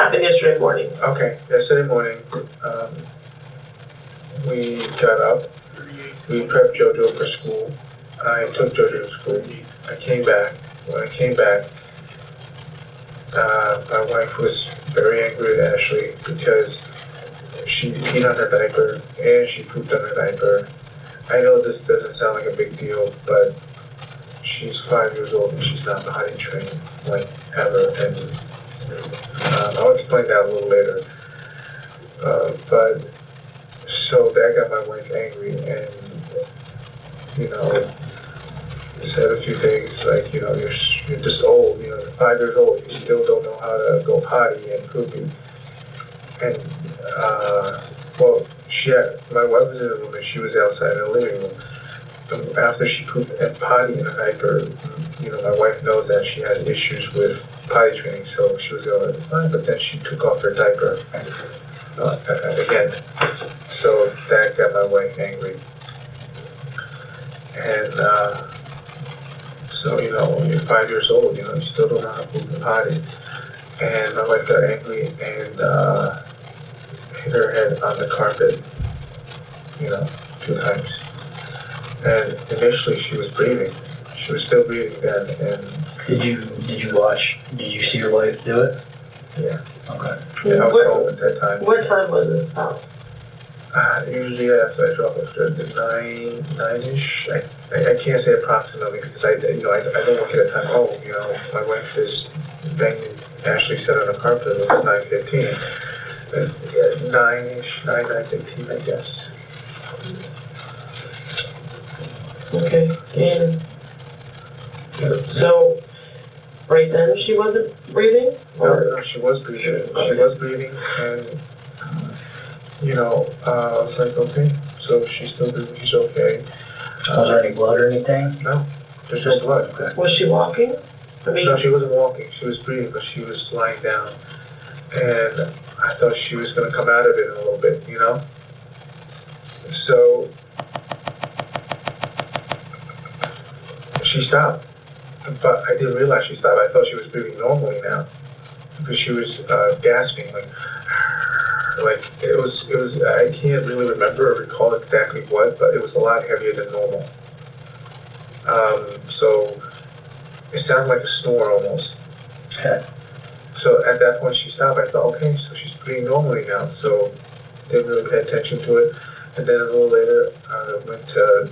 happened yesterday morning? Okay, yesterday morning, we got up, we prepped JoJo for school. I took JoJo to school. I came back. When I came back, my wife was very angry at Ashley because she peed on her diaper and she pooped on her diaper. I know this doesn't sound like a big deal, but she's 5 years old and she's not potty trained, like, ever. And I'll explain that a little later. But so that got my wife angry and, said a few things like, you're just old, you're 5 years old, you still don't know how to go potty and poopy. And, my wife was in the room and she was outside in the living room. After she pooped and potty in a diaper, my wife knows that she has issues with potty training, so she was going, fine, but then she took off her diaper again. So that got my wife angry. And so, when you're 5 years old, you still don't know how to poop and potty. And my wife got angry and hit her head on the carpet, 2 times. And initially she was breathing. She was still breathing then. And Did you watch? Did you see your wife do it? Yeah. Okay. Yeah, I was home at that time. What time was it about? Usually after I drop off the 9-ish. I can't say approximately because I don't look at the time. Oh, my wife is banging Ashley said on the carpet. It was 9:15. 9-ish, 9:15, I guess. Okay. And so right then she wasn't breathing? No, she was breathing. She was breathing, and I was like, okay, so she's still breathing. She's okay. Was there any blood or anything? No, there's no blood. Was she walking? No, she wasn't walking. She was breathing, but she was lying down, and I thought she was going to come out of it in a little bit, So she stopped, but I didn't realize she stopped. I thought she was breathing normally now because she was gasping, like it was. I can't really remember or recall exactly what, but it was a lot heavier than normal. So it sounded like a snore almost. Okay. So at that point she stopped. I thought, okay, so she's breathing normally now. So didn't really pay attention to it. And then a little later, I went to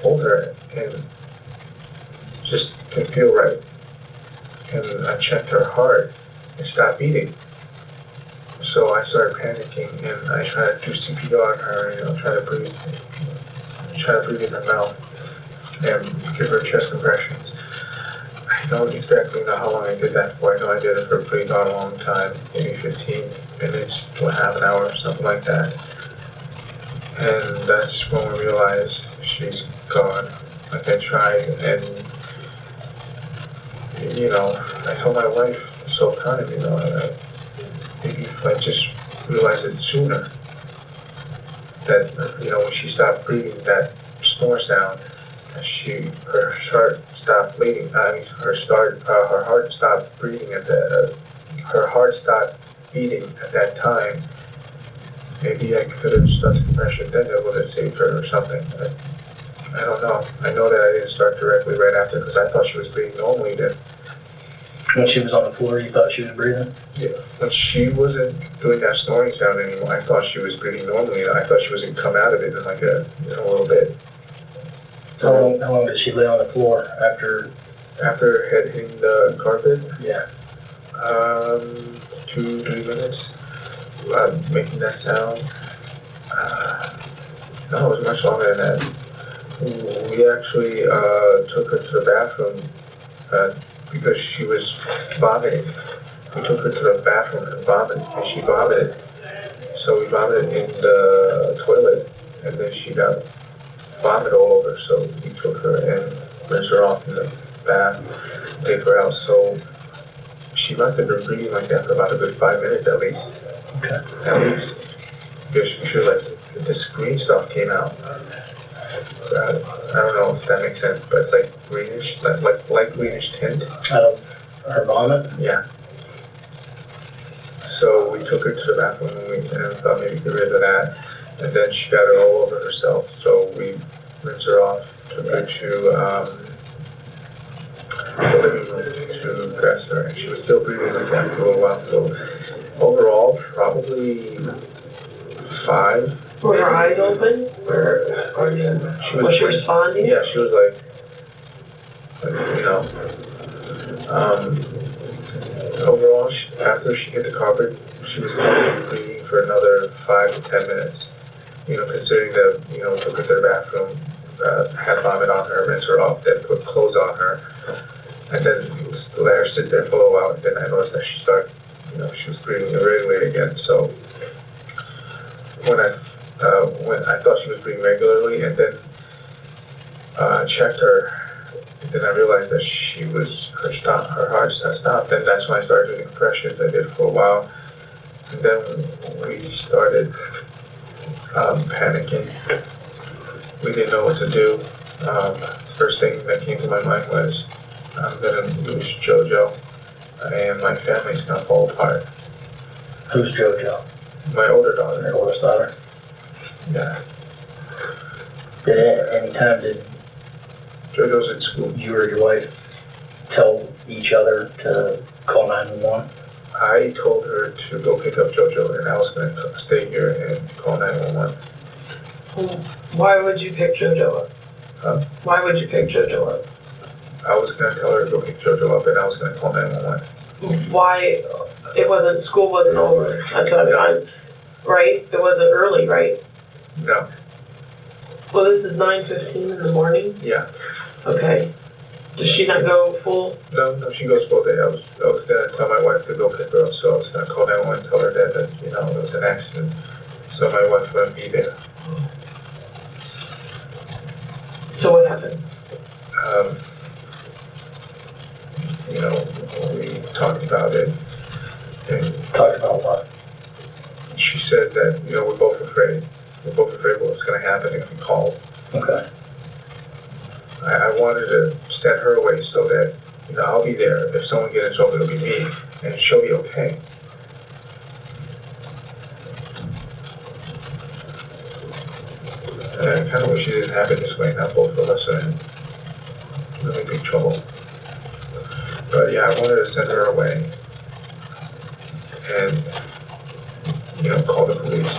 hold her and just didn't feel right. And I checked her heart. It stopped beating. So I started panicking and I tried to do CPR on her, try to breathe in her mouth and give her chest compressions. I don't exactly know how long I did that for. I know I did it for a pretty darn long time, maybe 15 minutes to a half an hour or something like that. And that's when we realized she's gone. Like I tried and, I told my wife so kind of, maybe if I just realized it sooner, that, when she stopped breathing, that snore sound, her heart stopped bleeding. Her heart stopped breathing her heart stopped beating at that time. Maybe I could have started compression, then it would have saved her or something. I don't know. I know that I didn't start directly right after because I thought she was breathing normally then. When she was on the floor, you thought she was breathing? Yeah. When she wasn't doing that snoring sound anymore, I thought she was breathing normally. I thought she was going to come out of it in like a little bit. How long did she lay on the floor after her head hitting the carpet? Yeah. 2-3 minutes. Making that sound. No, it was much longer than that. We actually took her to the bathroom because she was vomiting. We took her to the bathroom and she vomited. So we vomited in the toilet, and then she got vomit all over. So we took her and rinsed her off in the bath, take her out. So she must have been breathing like that for about a good 5 minutes at least. Okay. At least. Because she like this green stuff came out. I don't know if that makes sense, but it's like greenish, like light greenish tint. Out of her vomit? Yeah. So took her to the bathroom and thought maybe get rid of that. And then she got it all over herself, so we rinsed her off, took her to the living room to dress her, and she was still breathing like that for a little while. So overall, probably 5. Were her eyes open? Or was she responding? Yeah, she was like overall, after she hit the carpet, she was probably breathing for another 5 to 10 minutes. Considering that, took her to the bathroom, had vomit on her, rinsed her off, then put clothes on her, and then let her sit there for a while, and then I noticed that she started, she was breathing irregularly again. So when I thought she was breathing regularly, and then checked her, and then I realized that her heart had stopped, and that's when I started doing compressions. I did for a while, and then we started panicking. We didn't know what to do. First thing that came to my mind was, I'm gonna lose JoJo, and my family's gonna fall apart. Who's JoJo? My older daughter. Your oldest daughter? Yeah. Did JoJo's in school. you or your wife tell each other to call 911? I told her to go pick up JoJo, and I was going to stay here and call 911. Why would you pick JoJo up? Huh? Why would you pick JoJo up? I was going to tell her to go pick JoJo up, and I was going to call 911. Why? School wasn't over. Right? It wasn't early, right? No. Well, this is 9:15 in the morning? Yeah. Okay. Does she not go full? No, she goes full day. I was going to tell my wife to go pick her up, so I was going to call 911 and tell her that it was an accident, so my wife wouldn't be there. So what happened? We talked about it, and Talk about what? she said that, we're both afraid. We're both afraid of what's going to happen if we call. Okay. I wanted to send her away so that, I'll be there. If someone gets in trouble, it'll be me, and she'll be okay. And I kind of wish it didn't happen this way. Now both of us are in really big trouble. But yeah, I wanted to send her away and, call the police.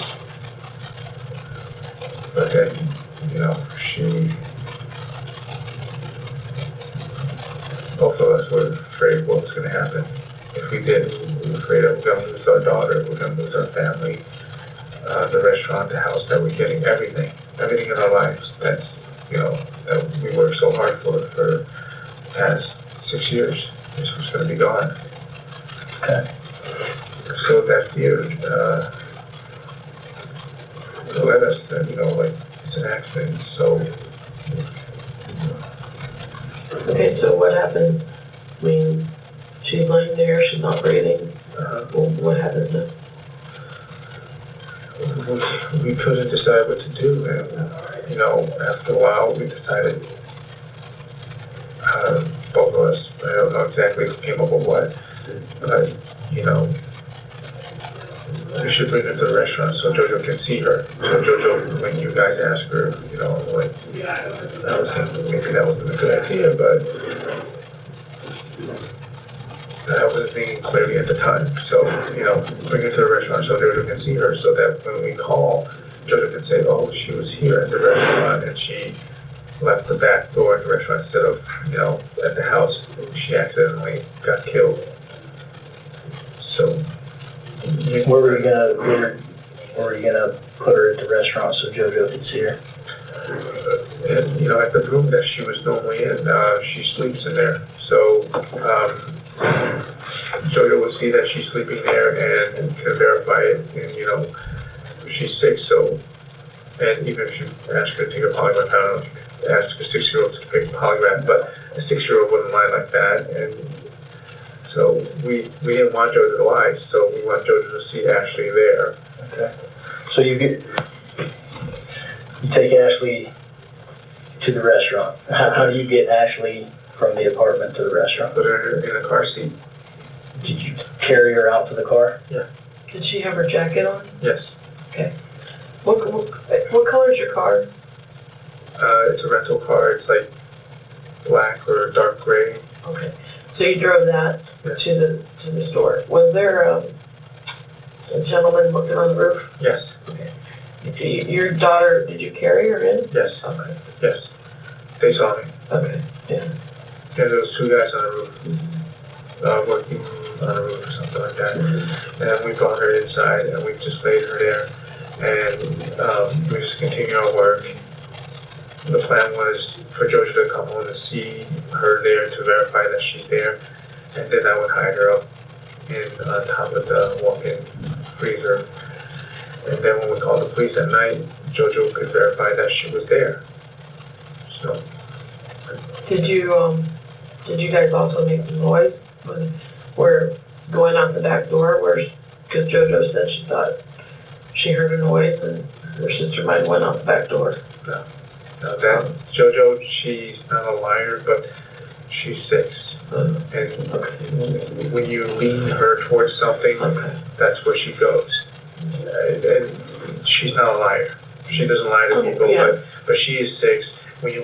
But then, both of us were afraid of what was going to happen. If we did, we were afraid that we're going to lose our daughter, we're going to lose our family, the restaurant, the house that we're getting, everything in our lives that we worked so hard for the past 6 years. This was going to be gone. Okay. So that fear led us that, it's an accident, so. Okay, so what happened? I mean, she's laying there, she's not breathing. What happened then? We couldn't decide what to do, and, after a while, we decided, both of us, I don't know exactly who came up with what, but, we should bring her to the restaurant so JoJo can see her. So JoJo, when you guys ask her, I was thinking maybe that wasn't a good idea, but I wasn't thinking clearly at the time. So, bring her to the restaurant so JoJo can see her, so that when we call, JoJo can say, oh, she was here at the restaurant and she left the back door at the restaurant instead of, at the house. She accidentally got killed. So. Where were you gonna put her at the restaurant so JoJo could see her? And, at the room that she was normally in, she sleeps in there. So, JoJo will see that she's sleeping there and can verify it, and, she's sick, so, and even if you ask her to take a polygraph, I don't know if you ask a 6-year-old to take a polygraph, but a 6-year-old wouldn't lie like that, and so we didn't want JoJo to lie, so we want JoJo to see Ashley there. Okay. So you take Ashley to the restaurant. How do you get Ashley from the apartment to the restaurant? Put her in a car seat. Did you carry her out to the car? Yeah. Did she have her jacket on? Yes. What color is your car? It's a rental car. It's like black or dark gray. Okay. So you drove that Yes. to the store. Was there a gentleman looking on the roof? Yes. Okay. Your daughter, did you carry her in? Yes. Okay. Yes. They saw me. Okay. Yeah. Yeah, there was two guys on the roof, working on the roof or something like that. And we brought her inside and we just laid her there. And we just continued our work. The plan was for Jojo to come home and see her there to verify that she's there. And then I would hide her up on top of the walk-in freezer. And then when we called the police at night, Jojo could verify that she was there. So. Did you guys also make some noise when we're going out the back door? Because JoJo said she thought she heard a noise and her sister might have went out the back door. No, that JoJo, she's not a liar, but she's 6. And when you lean her towards something, that's where she goes. And she's not a liar. She doesn't lie to people, but she is 6. When you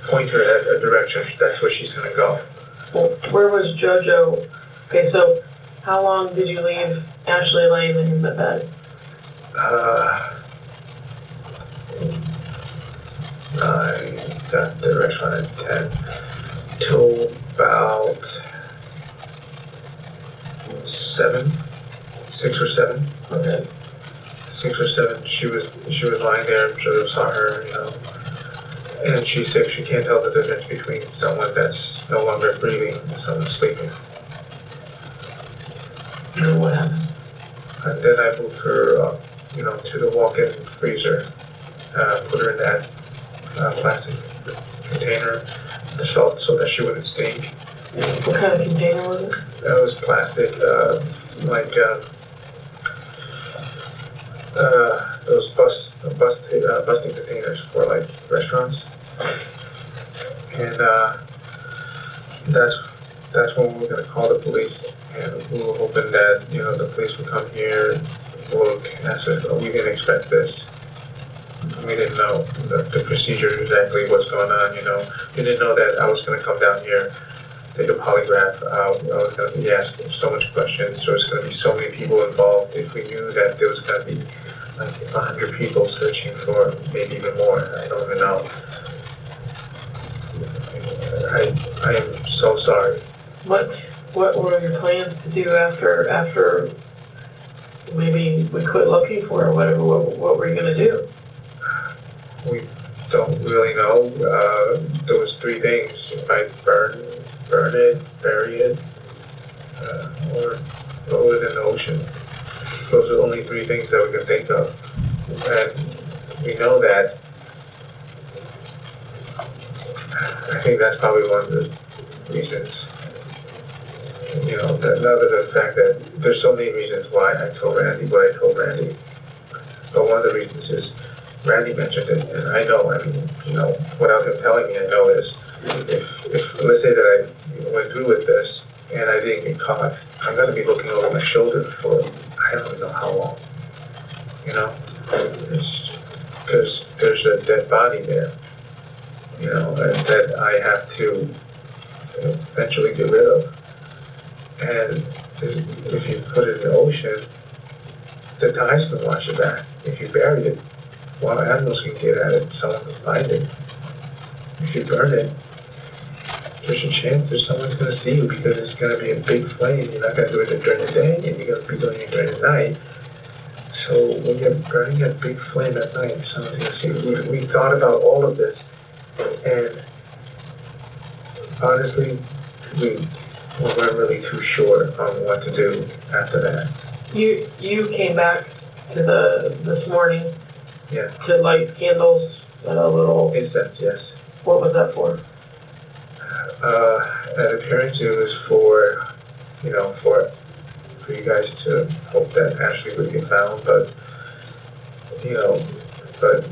point her at a direction, that's where she's gonna go. Well, where was JoJo? Okay, so how long did you leave Ashley laying in the bed? I got the restaurant at 10 till about 7, 6 or 7. Okay. 6 or 7. She was lying there. JoJo saw her, you know. And she's 6, she can't tell the difference between someone that's no longer breathing and someone sleeping. And what happened? And then I moved her, to the walk-in freezer, put her in that plastic container, so that she wouldn't stink. What kind of container was it? That was plastic, those busting containers for like restaurants. And that's when we were gonna call the police, and we were hoping that the police would come here, look, and I said, we didn't expect this. We didn't know the procedure exactly what's going on. We didn't know that I was gonna come down here, take a polygraph. I was gonna be asked so much questions. There was gonna be so many people involved. If we knew that there was gonna be like 100 people searching for, maybe even more, I don't even know. I am so sorry. What were your plans to do after maybe we quit looking for her or whatever? What were you gonna do? We don't really know. There was 3 things: if I burn it, bury it, or throw it in the ocean. Those are the only 3 things that we can think of. And we know that. I think that's probably one of the reasons. Other than the fact that there's so many reasons why I told Randy what I told Randy. But one of the reasons is Randy mentioned it, and I know, without him telling me, I know is if let's say that I went through with this and I didn't get caught, I'm going to be looking over my shoulder for I don't know how long. It's because there's a dead body there, that I have to eventually get rid of. And if you put it in the ocean, the tides can wash it back. If you bury it, wild animals can get at it, someone can find it. If you burn it, there's a chance that someone's going to see you because it's going to be a big flame. You're not going to do it during the day, and you're going to be doing it during the night. So when you're burning a big flame at night, someone's going to see you. We thought about all of this, and honestly, we weren't really too sure on what to do after that. You came back to this morning. Yeah. To light candles at a little incense. Yes. What was that for? At appearance, it was for you guys to hope that Ashley would get found, but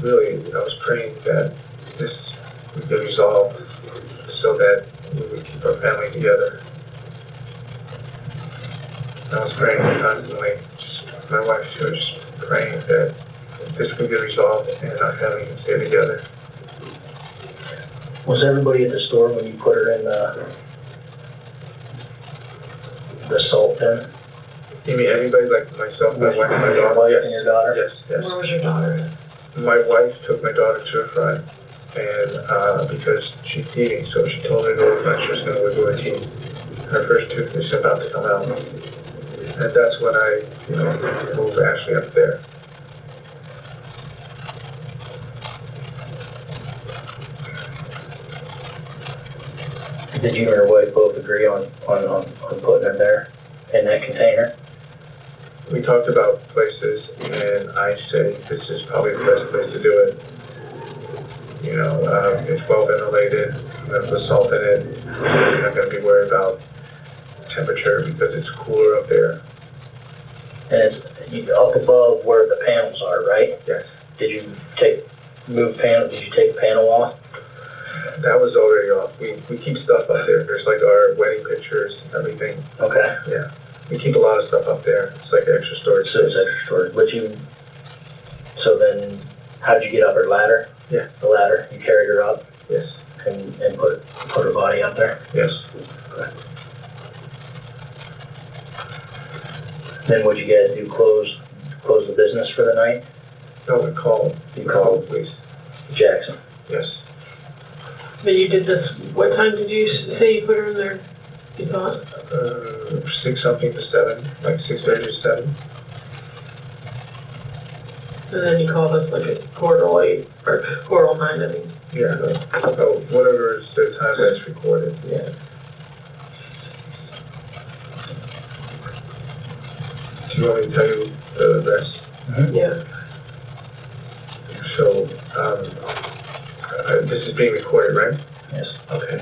really, I was praying that this would get resolved so that we would keep our family together. I was praying constantly. My wife, she was just praying that this would get resolved and not having to stay together. Was everybody at the store when you put her in the salt bin? You mean everybody, like myself, my wife, and my Your daughter? wife Yes. and your daughter? Yes, yes. Where was your daughter at? My wife took my daughter to her friend, and because she's teething, so she told her to go to the front, she was going to wiggle her teeth. Her first tooth is about to come out. And that's when I, moved Ashley up there. Did you and your wife both agree on putting her there in that container? We talked about places, and I said this is probably the best place to do it. It's well ventilated. I'm going to put salt in it. You're not going to be worried about temperature because it's cooler up there. And it's up above where the panels are, right? Yes. Did you take the panel off? That was already off. We keep stuff up there. There's like our wedding pictures and everything. Okay. Yeah. We keep a lot of stuff up there. It's like extra storage. So it's extra storage. So then, how'd you get up her ladder? Yeah. The ladder? You carried her up? Yes. And put her body up there? Yes. Okay. Then what'd you guys do? Close the business for the night? No, we called. You called the police. Jackson? Yes. But you did this, what time did you say you put her in there? You thought? 6 something to 7, like 6:30 to 7. And then you called us like at 8:15, or 8:09, I mean. Yeah. So whatever is the time that's recorded. Yeah. Do you want me to tell you the rest? Mm-hmm. Yeah. So, this is being recorded, right? Yes. Okay.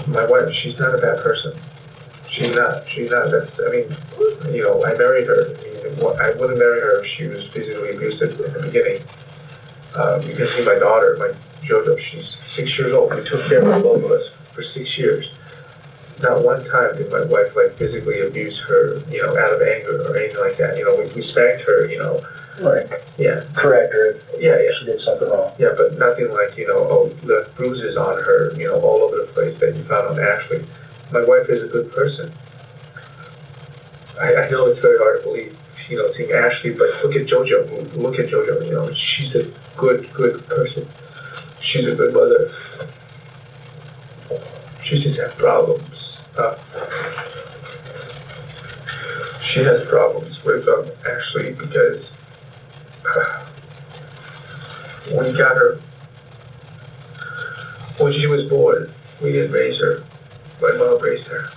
My wife, she's not a bad person. She's not. I married her. I wouldn't marry her if she was physically abusive in the beginning. You can see my daughter, my Jojo, she's 6 years old. We took care of both of us for 6 years. Not one time did my wife physically abuse her, out of anger or anything like that. We spanked her, Right. Yeah. Correct her. Yeah. She did something wrong. Yeah, but nothing like, left bruises on her, all over the place that you found on Ashley. My wife is a good person. I know it's very hard to believe, seeing Ashley, but look at Jojo. Look at Jojo, she's a good person. She's a good mother. She just has problems. She has problems with Ashley because we got her when she was born. We didn't raise her. My mom raised her.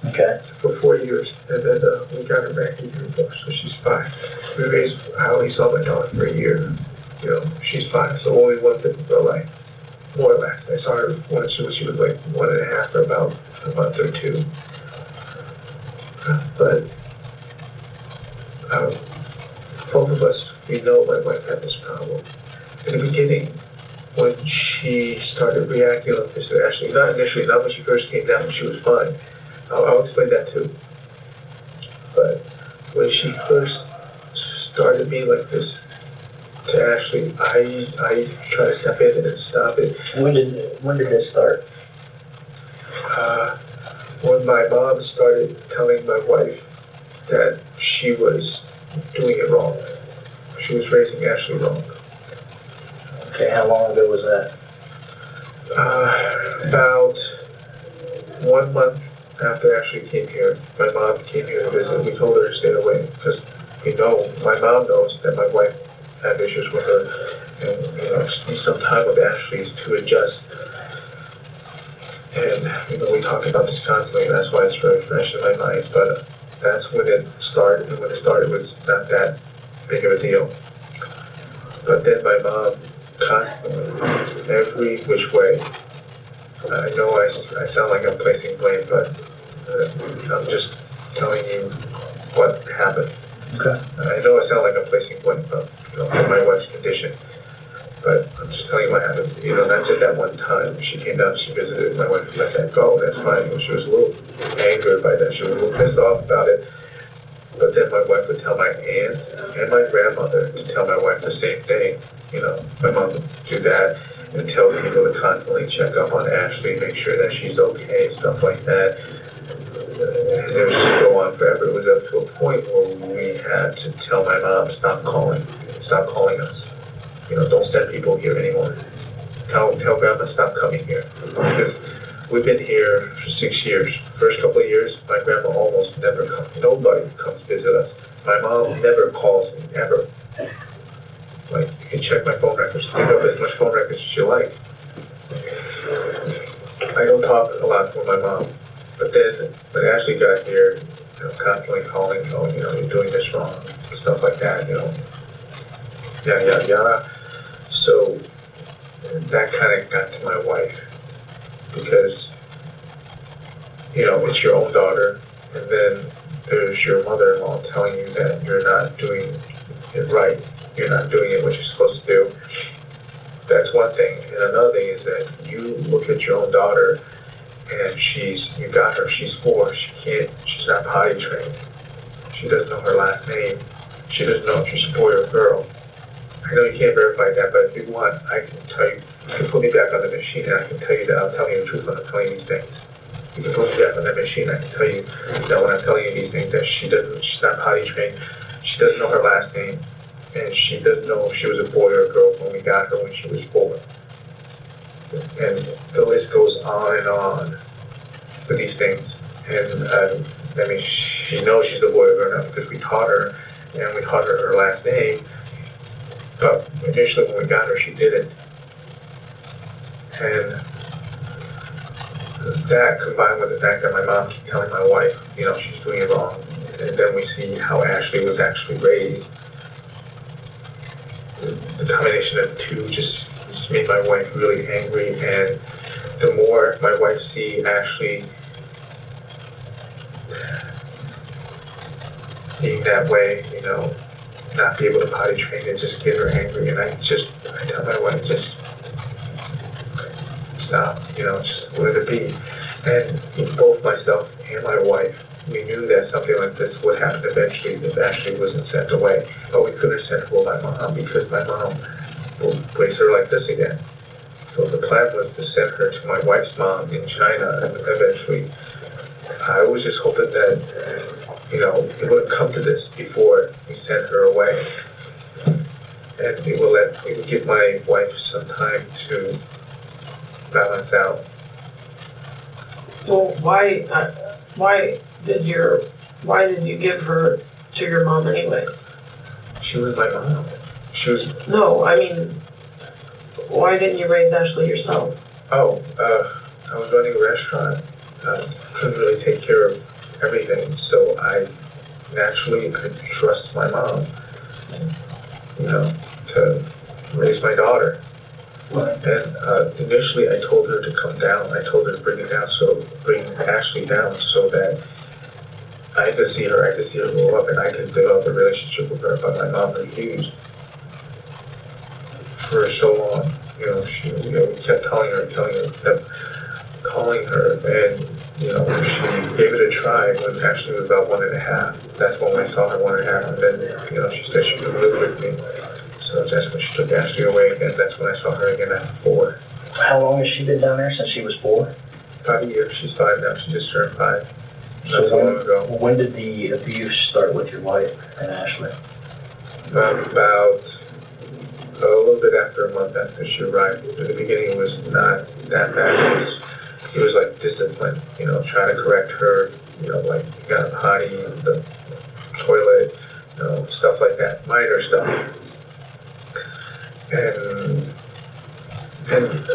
Okay. For 4 years, and then we got her back a year ago, so she's 5. I only saw my daughter for a year. She's 5, so only one thing in her life, more or less. I saw her when she was like 1.5 for about a month or 2. But both of us, we know my wife had this problem. In the beginning, when she started reacting like this to Ashley, not when she first came down, she was fine. I'll explain that too. But when she first started being like this to Ashley, I try to step in and stop it. When did this start? When my mom started telling my wife that she was doing it wrong. She was raising Ashley wrong. Okay, how long ago was that? About 1 month after Ashley came here. My mom came here to visit. We told her to stay away because my mom knows that my wife had issues with her, and need some time with Ashley to adjust. And we talk about this constantly, and that's why it's very fresh in my mind. But that's when it started, and when it started, it was not that big of a deal. But then my mom constantly, every which way. I know I sound like I'm placing blame, but I'm just telling you what happened. Okay. I know I sound like I'm placing blame for my wife's condition, but I'm just telling you what happened. Not just that one time. She came down, she visited, my wife let that go, that's fine. She was a little angered by that. She was a little pissed aunt and my grandmother to tell my wife the same thing. You know, my mom would do that and tell people to constantly check up on Ashley, make sure that she's okay, stuff like that. And it would just go on forever. It was up to a point where we had to tell my mom, stop calling us. You know, don't send people here anymore. Tell grandma stop coming here. Because we've been here for 6 years. First couple of years, my grandma almost never comes. Nobody comes visit us. My mom never calls me, ever. Like, you can check my phone records, pick up as much phone records as you like. I don't talk a lot with my mom. But then, when Ashley got here, you know, constantly calling, oh, you know, you're doing this wrong, stuff like that, you know, yada, yada, yada. So, that kind of got to my wife. Because, you know, it's your own daughter, and then there's your mother-in-law telling you that you're not doing it right. You're not doing it what you're supposed to do. That's one thing. And another thing is that you look at your own daughter, and you got her, she's 4, she's not potty trained. She doesn't know her last name. She doesn't know if she's a boy or a girl. I know you can't verify that, but if you want, I can tell you, you can put me back on the machine, and I can tell you that I'm telling you the truth when I'm telling you these things. You can put me back on that machine, I can tell you that when I'm telling you these things, that she's not potty trained, she doesn't know her last name, and she doesn't know if she was a boy or a girl when we got her when she was 4. And the list goes on with these things. And I mean, she knows she's a boy or girl now because we taught her, and we taught her her last name. But initially when we got her, she didn't. And that combined with the fact that my mom keeps telling my wife, you know, she's doing it wrong. And then we see how Ashley was actually raised. The combination of the two just made my wife really angry, and the more my wife see Ashley being that way, you know, not be able to potty train, it just get her angry, and I tell my wife, just stop, you know, just let it be. And both myself and my wife, we knew that something like this would happen eventually if Ashley wasn't sent away. But we couldn't send her to my mom because my mom will raise her like this again. So the plan was to send her to my wife's mom in China, and eventually I was just hoping that, you know, it wouldn't come to this before we sent her away. And it would give my wife some time to balance out. Well, why did you give her to your mom anyway? She was my mom. No, I mean, why didn't you raise Ashley yourself? Oh, I was running a restaurant. Couldn't really take care of everything, so I naturally could trust my mom, you know, to raise my daughter. Right. And initially I told her to come down. I told her to bring Ashley down so that I could see her grow up, and I could develop a relationship with her, but my mom refused. For so long, we kept telling her, kept calling her, and, she gave it a try when Ashley was about 1.5. That's when I saw her 1.5, and then, she said she could live with me. So that's when she took Ashley away again. That's when I saw her again at 4. How long has she been down there, since she was 4? 5 years. She's 5 now. She just turned 5. Not so long ago. When did the abuse start with your wife and Ashley? About a little bit after a month after she arrived. In the beginning, it was not that bad. It was like discipline, trying to correct her, like you got a potty, the toilet, stuff like that, minor stuff. And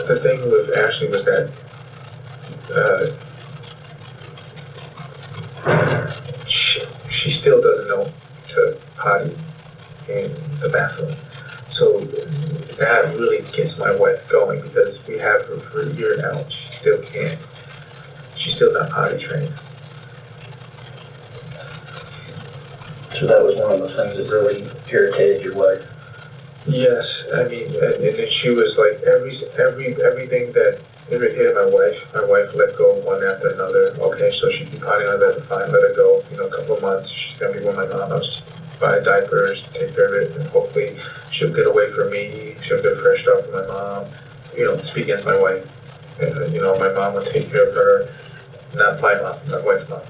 the thing with Ashley was that she still doesn't know to potty in the bathroom. So that really gets my wife going, because we have her for a year now. She still can't. She's still not potty trained. So that was one of the things that really irritated your wife. Yes, I mean, and then she was like everything that irritated my wife let go one after another. Okay, so she'd be potty on that, fine, let her go. A couple of months, she's gonna be with my mom. buy diapers, take care of it, and hopefully she'll get away from me, she'll get a fresh start from my mom, you know, speak against my wife. And, you know, my mom would take care of her, not my mom, my wife's mom.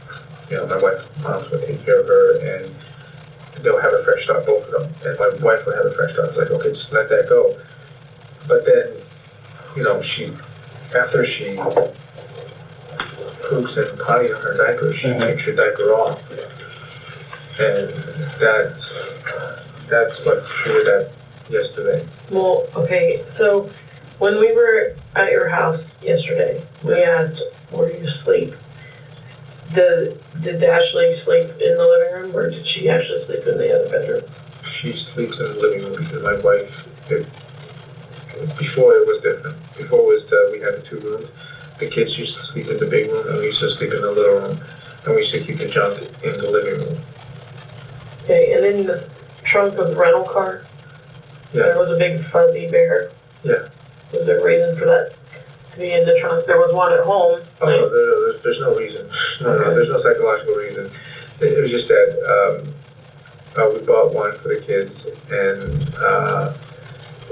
You know, my wife's mom would take care of her, and they'll have a fresh start, both of them. And my wife would have a fresh start. It's like, okay, just let that go. But then, you know, after she poops and potty on her diaper, she takes her diaper off. And that's what triggered that yesterday. Well, okay, so when we were at your house yesterday, we asked, where do you sleep? Did Ashley sleep in the living room, or did she actually sleep in the other bedroom? She sleeps in the living room because my wife, before it was different. Before it was, we had the 2 rooms. The kids used to sleep in the big room, and we used to sleep in the little room. And we used to keep the junk in the living room. Okay, and in the trunk of the rental car, there was a big fuzzy bear. Yeah. Was there a reason for that to be in the trunk? There was one at home. Oh, no, there's no reason. No, there's no psychological reason. It was just that we bought one for the kids, and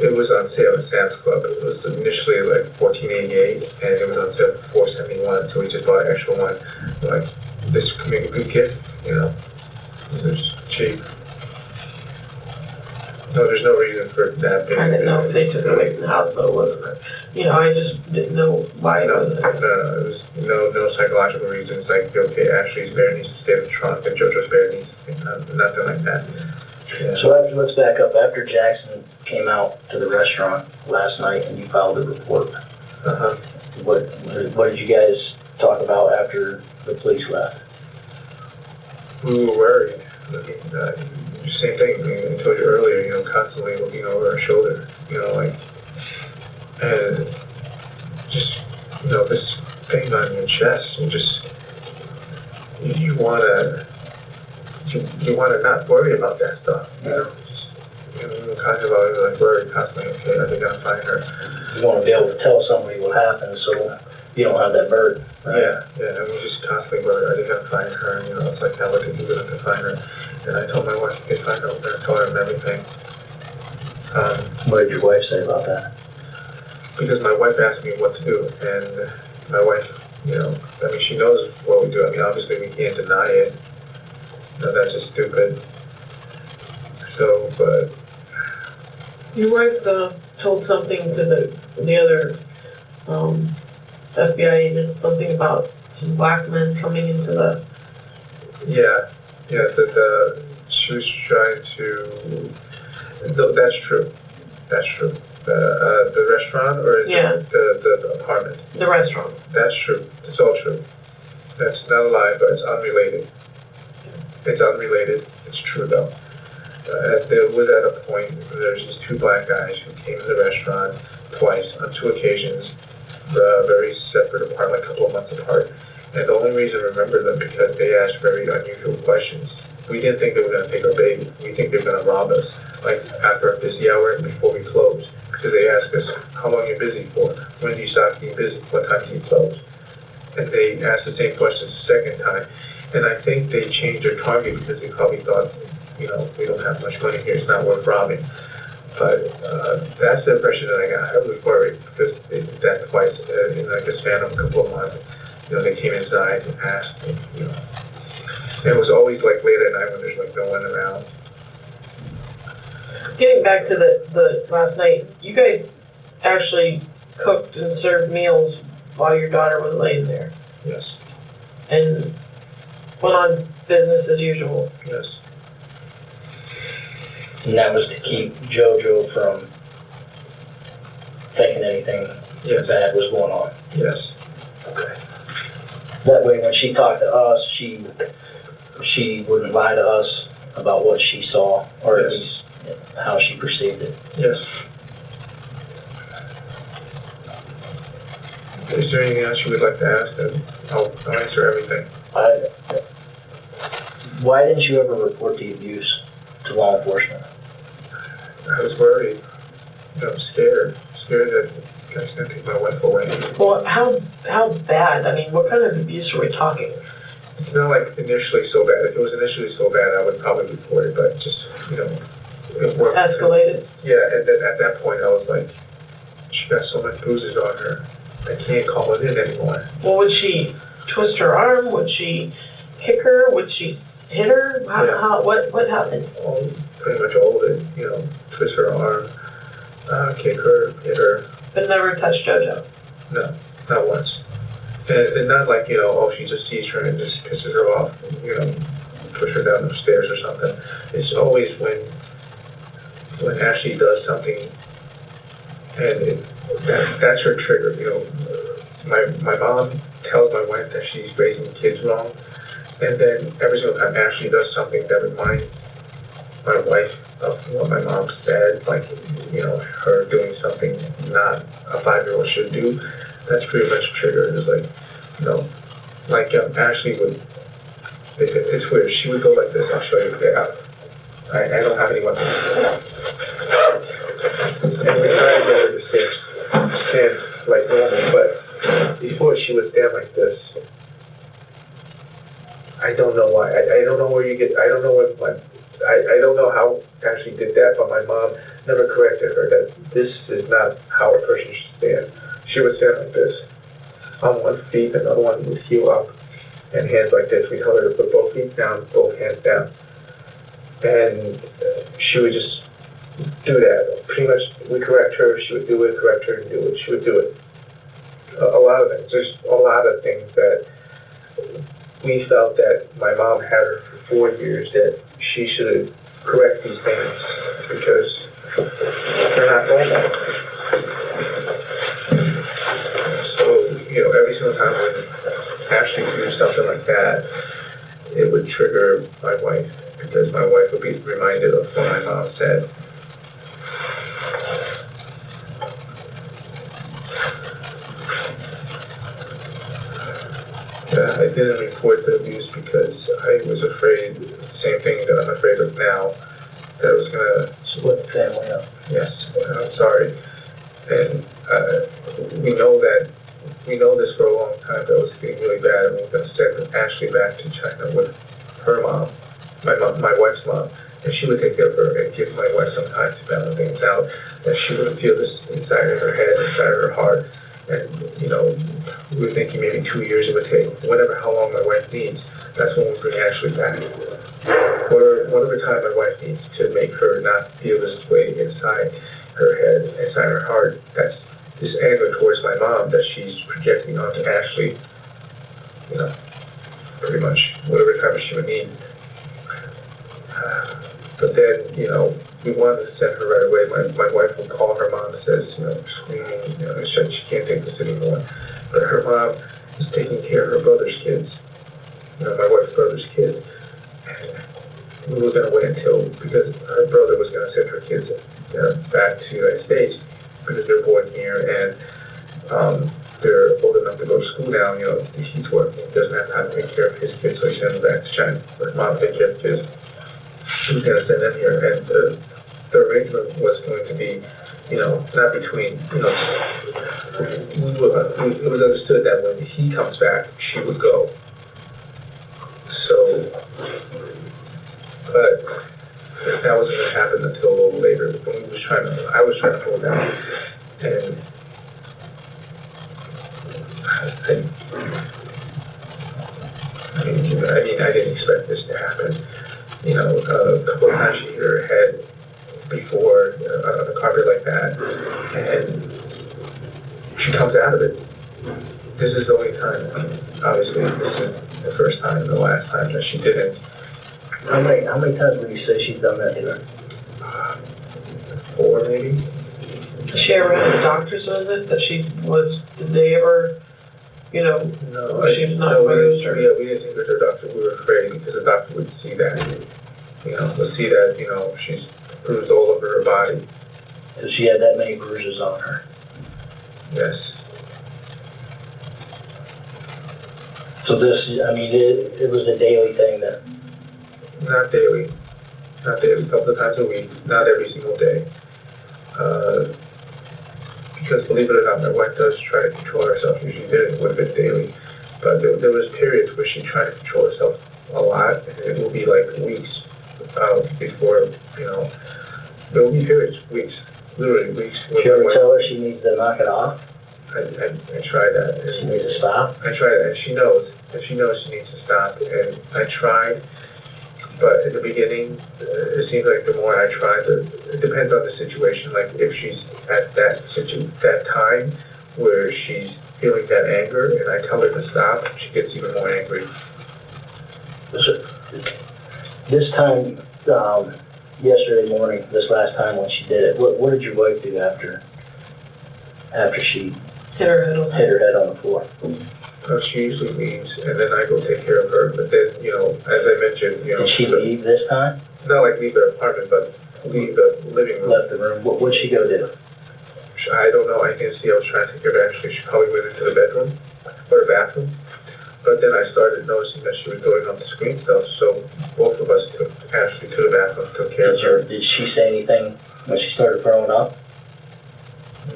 it was on sale at Sam's Club. It was initially like $14.88, and it was on sale for $4.71. So we just bought an extra one. Like, this could make a good gift, you know. It's cheap. No, there's no reason for that. I didn't know if they took it away from the house, though, wasn't it? You know, I just didn't know why it was there. There was no psychological reasons. Like, okay, Ashley's bear needs to stay in the trunk, and JoJo's bear needs to stay, nothing like that. Yeah. So let's back up. After Jackson came out to the restaurant last night and you filed a report, what did you guys talk about after the police left? We were worried. Same thing, I told you earlier, you know, constantly looking over our shoulder, you know, like, and just, you know, this thing on your chest, and just, you wanna not worry about that stuff, you know, constantly about it, like, worried constantly, okay, are they gonna find her? You wanna be able to tell somebody what happened, so you don't have that burden, right? Yeah, and we just constantly worried, are they gonna find her, you know, it's like, how would they do it if they find her? And I told my wife, if they find her, we're going to tell her everything. What did your wife say about that? Because my wife asked me what to do, and my wife, you know, I mean, she knows what we do. I mean, obviously we can't deny it. You know, that's just stupid. So, but... Your wife told something to the other FBI agent, something about some black men coming into the... Yeah, that she was trying to... That's true. That's true. The restaurant, or is it the apartment? The restaurant. That's true. It's all true. That's not a lie, but it's unrelated. It's unrelated. It's true, though. There was at a point where there's these 2 black guys who came to the restaurant twice, on 2 occasions, very separate apart, like a couple of months apart. And the only reason I remember them because they asked very unusual questions. We didn't think they were going to take our baby. We think they were going to rob us, like after a busy hour and before we close. Because they asked us, how long are you busy for? When do you stop being busy? What time do you close? And they asked the same questions the second time. And I think they changed their target because they probably thought, you know, we don't have much money here. It's not worth robbing. But that's the impression that I got. I was worried because they did that twice in like a span of a couple of months. You know, they came inside and asked, and, you know. And it was always like late at night when there's like no one around. Getting back to the last night, you guys actually cooked and served meals while your daughter was laying there. Yes. And went on business as usual. Yes. And that was to keep JoJo from thinking anything bad was going on. Yes. Okay. That way, when she talked to us, she wouldn't lie to us about what she saw, or at least how she perceived it. Yes. Is there anything else you would like to ask? And I'll answer everything. Why didn't you ever report the abuse to law enforcement? I was worried. You know, scared that this guy's going to take my wife away. Well, how bad? I mean, what kind of abuse are we talking? It's not like initially so bad. If it was initially so bad, I would probably report it, but just escalated? Yeah, and then at that point I was like, she got so many bruises on her, I can't call it in anymore. Well, would she twist her arm? Would she kick her? Would she hit her? What happened? Pretty much all of it, twist her arm, kick her, hit her. But never touch JoJo? No, not once. And not like, she just sees her and just pisses her off, push her down the stairs or something. It's always when Ashley does something, and that's her trigger, My mom tells my wife that she's raising kids wrong, and then every single time Ashley does something that reminds my wife of what my mom said, like, her doing something not a 5-year-old should do, that's pretty much a trigger. It's like, Ashley would, it's weird, she would go like this. I'll show you. I don't have any weapons. And we try to get her to stand like normal, but before she would stand like this. I don't know why. I don't know where you get, I don't know what I don't know how Ashley did that, but my mom never corrected her that this is not how a person should stand. She would stand like this, on one feet, another one would heel up, and hands like this. We tell her to put both feet down, both hands down. And she would just do that. Pretty much, we correct her, she would do it, correct her, and do it. She would do it. A lot of things. There's a lot of things that we felt that my mom had her for 4 years, that she should correct these things because they're not normal. So, every single time when Ashley would do something like that, it would trigger my wife because my wife would be reminded of what my mom said. I didn't report the abuse because I was afraid, the same thing that I'm afraid of now, that it was going to split the family up. Yes, I'm sorry. And we know this for a long time, that it was getting really bad, and we were going to send Ashley back to China with her mom, my wife's mom, and she would take care of her and give my wife some time to balance things out, that she wouldn't feel this inside of her head, inside of her heart. And, we were thinking maybe 2 years it would take, how long my wife needs, that's when we bring Ashley back. Whatever time my wife needs to make her not feel this way inside her head, inside her heart, that's this anger towards my mom that she's projecting onto Ashley, pretty much, whatever time she would need. But then, we wanted to send her right away. My wife would call her mom and says, screaming, she can't take this anymore. But her mom was taking care of her brother's kids, my wife's brother's kids. And we were going to wait because her brother was going to send her kids back to the United States because they're born here and they're old enough to go to school now. He's working, doesn't have time to take care of his kids, so he sends them back to China. But mom take care of kids. She was going to send them here, and the arrangement was going to be, not between, it was understood that when he comes back, she would go. So, but that wasn't going to happen until a little later. When I was trying to pull down, and I didn't expect this to happen. A couple of times she hit her head before on the carpet like that, and she comes out of it. This is the only time, obviously, this is the first time and the last time that she didn't. How many times would you say she's done that to her? 4 maybe. Did she ever have a doctor's visit did they ever, no, she was not bruised? Yeah, we didn't take her to the doctor. We were afraid because the doctor would see that. Would see that, she's bruised all over her body. So she had that many bruises on her? Yes. So this, it was a daily thing then? Not daily. A couple of times a week, not every single day. Because believe it or not, my wife does try to control herself. Usually did it a little bit daily. But there was periods where she tried to control herself a lot, and it will be like weeks before, she knows she needs to stop, and I tried, but in the beginning, it seems like the more I try, it depends on the situation. Like if she's at that time where she's feeling that anger, and I tell her to stop, she gets even more angry. This time, yesterday morning, this last time when she did it, what did your wife do after she hit her head on the floor? She usually leaves, and then I go take care of her. But then, as I mentioned, Did she leave this time? Not like leave the apartment, but leave the living room. Left the room. What'd she go do? I don't know. I didn't see. I was trying to take her back. She probably went into the bedroom or the bathroom. But then I started noticing that she was going off the screen stuff. So both of us took Ashley to the bathroom, took care of her. Did she say anything when she started throwing up?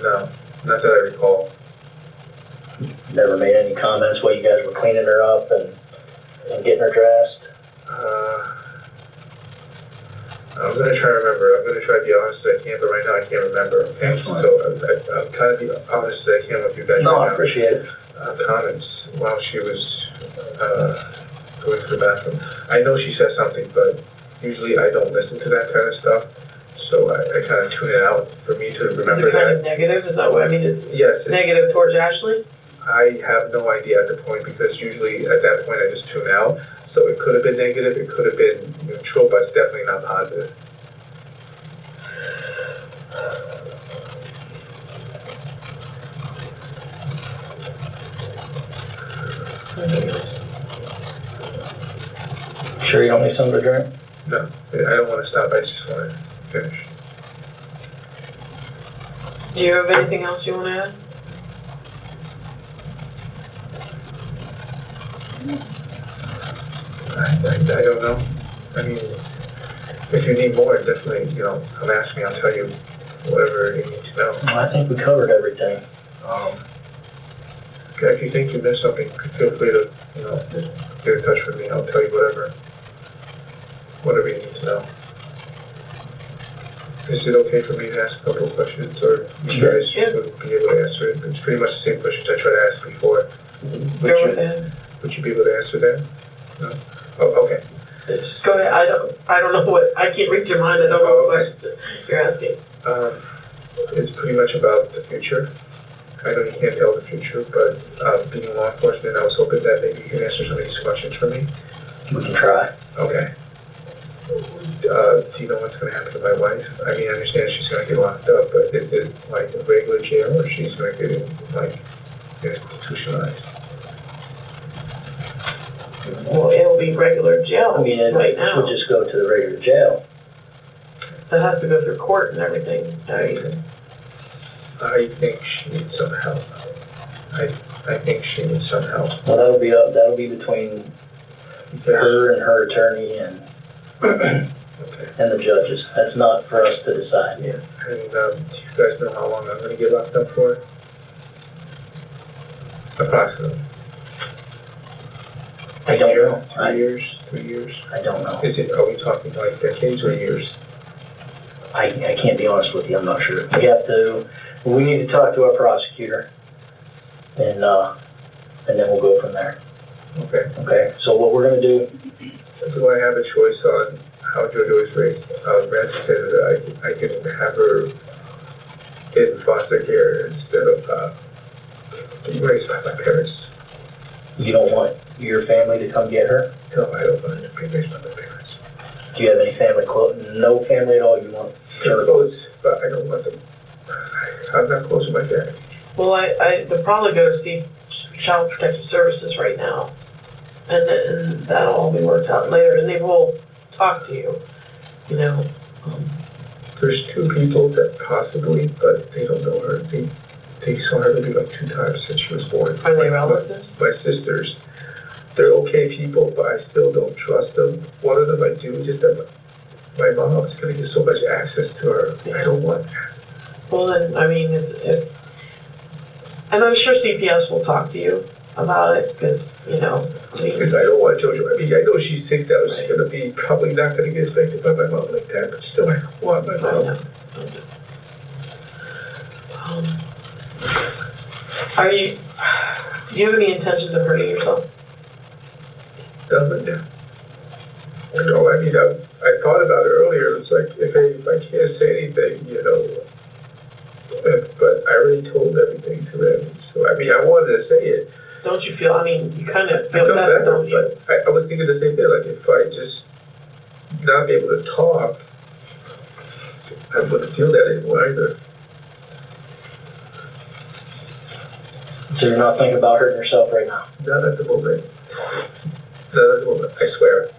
No, not that I recall. Never made any comments while you guys were cleaning her up and getting her dressed? I'm going to try to remember. I'm going to try to be honest as I can, but right now I can't remember. Okay? So I'm trying to be honest as I can with you guys. No, right I appreciate it. Comments while she was going to the bathroom. I know she said something, but usually I don't listen to that kind of stuff. So I kind of tune it out for me to remember that. Is it kind of negative? Is that what I mean? Yes. Negative towards Ashley? I have no idea at the point because usually at that point I just tune out. So it could have been negative, it could have been neutral, but it's definitely not positive. Sure you don't need something to drink? No, I don't want to stop. I just want to finish. Do you have anything else you want to add? I don't know. I mean, if you need more, definitely, come ask me. I'll tell you whatever you need to know. Well, I think we covered everything. Okay, if you think you missed something, feel free to, get in touch with me. I'll tell you whatever you need to know. Is it okay for me to ask a couple of questions, or you guys would be able to answer it? It's pretty much the same questions I tried to ask before. Would you be able to answer that? No? Oh, okay. Just go ahead. I don't know I can't read your mind. I don't know what question you're asking. It's pretty much about the future. I know you can't tell the future, but being in law enforcement, I was hoping that maybe you can answer some of these questions for me. We can try. Okay. Do you know what's going to happen to my wife? I mean, I understand she's going to get locked up, but is it like a regular jail, or she's going to get institutionalized? Well, it'll be regular jail. I mean, right now. We'll just go to the regular jail. It has to go through court and everything. I think she needs some help. I think she needs some help. Well, that'll be between her and her attorney and and the judges. That's not for us to decide. Yeah. And do you guys know how long I'm going to get locked up for? Approximately. I don't know. 3 years? 3 years? I don't know. Are we talking like decades or years? I can't be honest with you. I'm not sure. We need to talk to our prosecutor, and then we'll go from there. Okay. Okay. So what we're going to do? Do I have a choice on how JoJo is raised? Randy said that I can have her in foster care instead of being raised by my parents. You don't want your family to come get her? No, I don't want her to be raised by my parents. Do you have any family no family at all you want? They're close, but I don't want them. I'm not close to my dad. Well, they'll probably go to see Child Protective Services right now. And that'll all be worked out later, and they will talk to you, There's 2 people that possibly, but they don't know her. They saw her maybe like 2 times since she was born. Are they relatives? My sisters. They're okay people, but I still don't trust them. One of them I do, just that my mom is going to get so much access to her. I don't want that. Well, then, I mean, and I'm sure CPS will talk to you about it, because, Because I don't want JoJo. I mean, I know she's sick, that was going to be probably not going to get affected by my mom like that, but still, I don't want my mom. Do you have any intentions of hurting yourself? You know, I mean, I thought about it earlier. It's like, if I can't say anything, you know, but I already told everything to him. So, I mean, I wanted to say it. Don't you feel, I mean, you kind of I feel felt better, better, don't you? but I was thinking the same thing. Like, if I just not be able to talk, I wouldn't feel that anymore either. So you're not thinking about hurting yourself right now? Not at the moment. Not at the moment, I swear.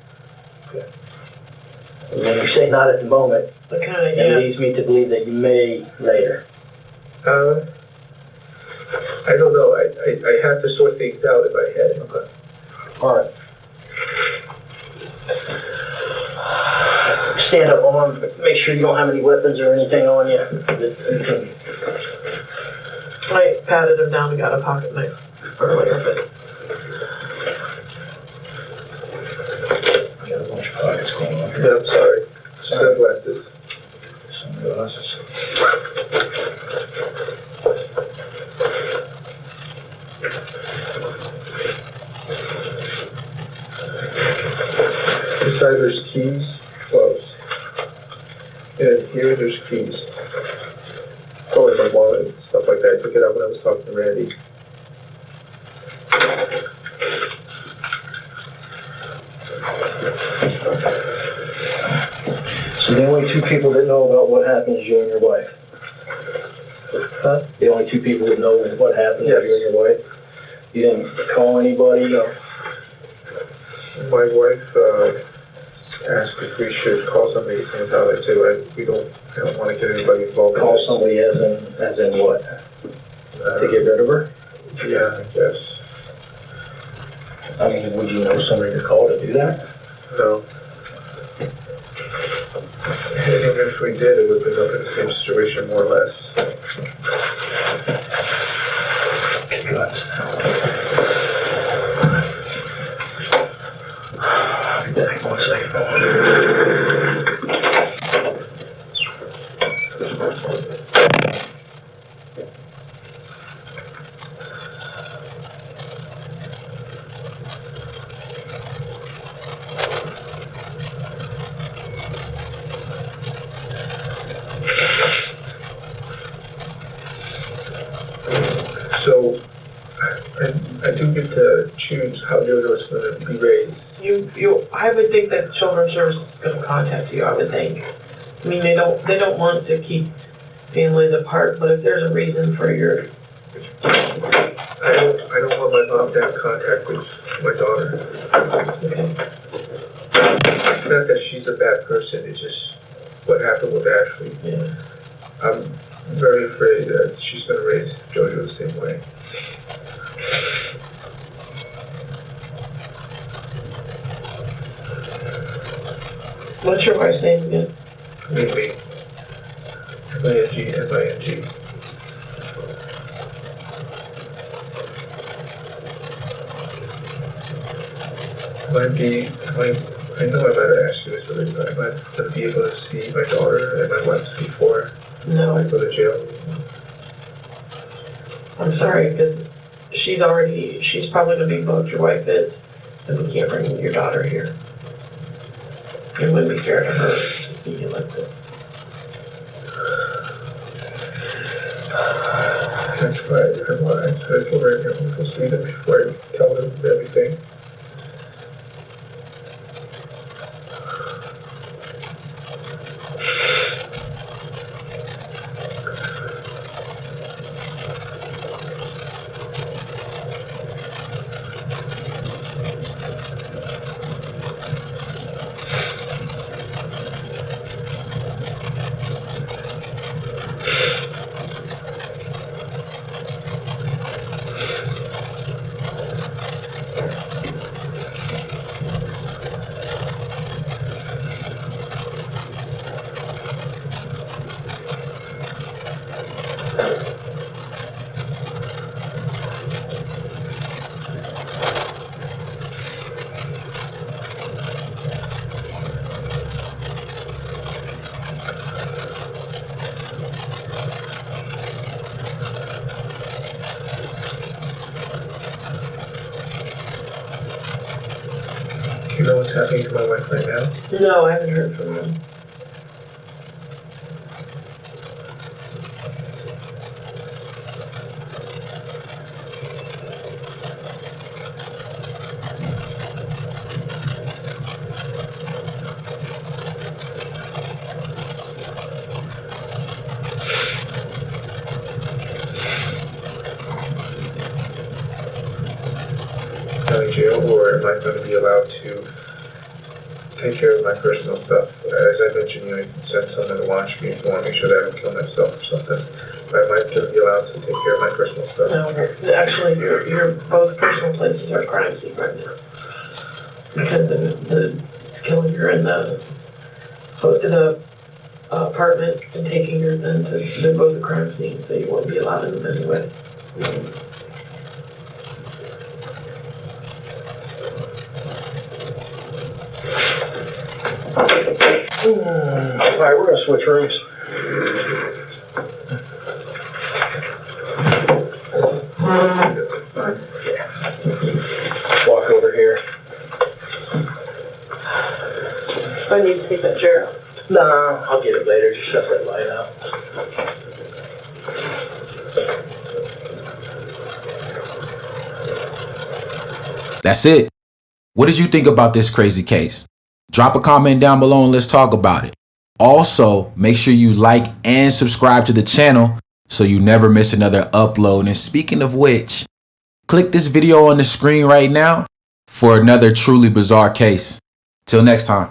When you say not at the moment, But kind of, it leads me to believe that you may later. I don't know. I have to sort things out in my head. Okay. All right. Stand up, arm. Make sure you don't have any weapons or anything on you. I patted him down and got a pocket knife earlier, but I got a bunch of pockets going on here. Yeah, I'm sorry. Sunglasses. Sunglasses. Inside there's keys, clothes. And here there's keys. Probably my wallet and stuff like that. I took it out when I was talking to Randy. So the only two people that know about what happened is you and your wife? Huh? The only two people that know what happened Yes. is you and your wife? You didn't call anybody? No. My wife asked if we should call somebody and tell her too. I don't want to get anybody involved. Call somebody as in what? To get rid of her? Yeah, I guess. I mean, would you know somebody to call to do that? No. And even if we did, it would have been up in the same situation, more or less. I'll be back 1 second. So, I do get to choose how JoJo's going to be raised. I would think that Children's Services is going to contact you, I would think. I mean, they don't want to keep families apart, but if there's a reason for your... I don't want my mom to have contact with my daughter. Okay. It's not that she's a bad person, it's just what happened with Ashley. Yeah. I'm very afraid that she's going to raise JoJo the same way. What's your wife's name again? Maybe. M-I-N-G, M-I-N-G. I know I might have asked you this already, but am I going to be able to see my daughter and my wife before No. I go to jail? I'm sorry, because she's probably going to be both your wife is, and we can't bring your daughter here. It wouldn't be fair to her to see you like this. That's why I told her I'm going to go see them before I tell them everything. wife right now? No, I haven't heard from him. County jail, or am I going to be allowed to take care of my personal stuff? As I mentioned, you know, you send someone to watch me if you want to make sure that I don't kill myself or something. But am I going to be allowed to take care of my personal stuff? No, actually, your both personal places are crime scene right now. Because the killing her in the posted up apartment and taking her then to, they're both a crime scene, so you won't be allowed in them anyway. Alright, we're gonna switch rooms. Walk over here. I need to take that chair out. No, I'll get it later. Just shut that light out. That's it. What did you think about this crazy case? Drop a comment down below and let's talk about it. Also, make sure you like and subscribe to the channel so you never miss another upload. And speaking of which, click this video on the screen right now for another truly bizarre case. Till next time.